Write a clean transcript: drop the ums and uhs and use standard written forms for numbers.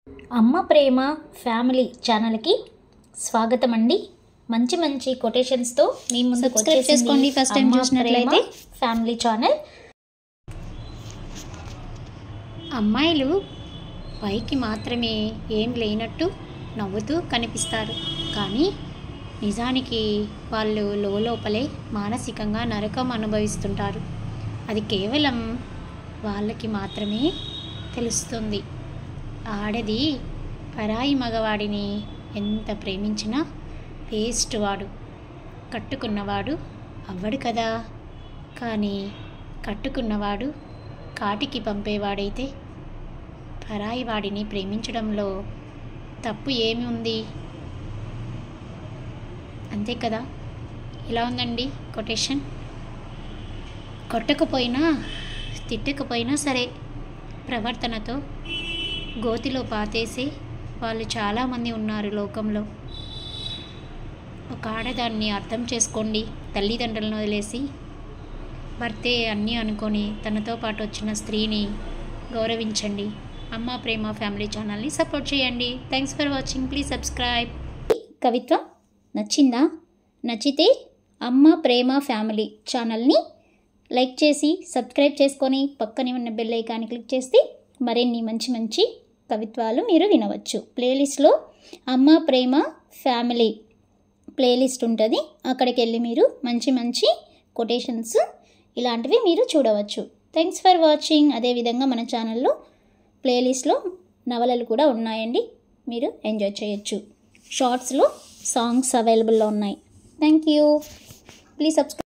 అమ్మ ప్రేమ ఫ్యామిలీ ఛానల్కి స్వాగతం అండి. మంచి మంచి కొటేషన్స్తో మీ ముందుకు సబ్స్క్రైబ్ చేసుకోండి. ఫస్ట్ టైం చూసినట్లయితే ఫ్యామిలీ ఛానల్. అమ్మాయిలు పైకి మాత్రమే ఏం లేనట్టు నవ్వుతూ కనిపిస్తారు, కానీ నిజానికి వాళ్ళు లోపలే మానసికంగా నరకం అనుభవిస్తుంటారు. అది కేవలం వాళ్ళకి మాత్రమే తెలుస్తుంది. ఆడది పరాయి మగవాడిని ఎంత ప్రేమించినా వేస్ట్ వాడు, కట్టుకున్నవాడు అవ్వడు కదా. కానీ కట్టుకున్నవాడు కాటికి పంపేవాడైతే పరాయి వాడిని ప్రేమించడంలో తప్పు ఏమి ఉంది? అంతే కదా. ఇలా ఉందండి కొటేషన్. కొట్టకపోయినా తిట్టకపోయినా సరే ప్రవర్తనతో గోతిలో పాతేసే వాళ్ళు చాలామంది ఉన్నారు లోకంలో. ఒక ఆడదాన్ని అర్థం చేసుకోండి. తల్లిదండ్రులను వదిలేసి భర్తే అన్నీ అనుకొని తనతో పాటు వచ్చిన స్త్రీని గౌరవించండి. అమ్మ ప్రేమ ఫ్యామిలీ ఛానల్ని సపోర్ట్ చేయండి. Thanks for watching. Please subscribe. కవిత్వం నచ్చిందా? నచ్చితే అమ్మ ప్రేమ ఫ్యామిలీ ఛానల్ని లైక్ చేసి సబ్స్క్రైబ్ చేసుకొని పక్కనే ఉన్న బెల్ ఐకాన్ని క్లిక్ చేస్తే మరిన్ని మంచి మంచి కవిత్వాలు మీరు వినవచ్చు. ప్లేలిస్ట్లో అమ్మ ప్రేమ ఫ్యామిలీ ప్లేలిస్ట్ ఉంటుంది. అక్కడికి వెళ్ళి మీరు మంచి మంచి కొటేషన్స్ ఇలాంటివి మీరు చూడవచ్చు. Thanks for watching. అదేవిధంగా మన ఛానల్లో ప్లేలిస్ట్లో నవలలు కూడా ఉన్నాయండి, మీరు ఎంజాయ్ చేయొచ్చు. షార్ట్స్లో సాంగ్స్ అవైలబుల్లో ఉన్నాయి. Thank you. Please subscribe.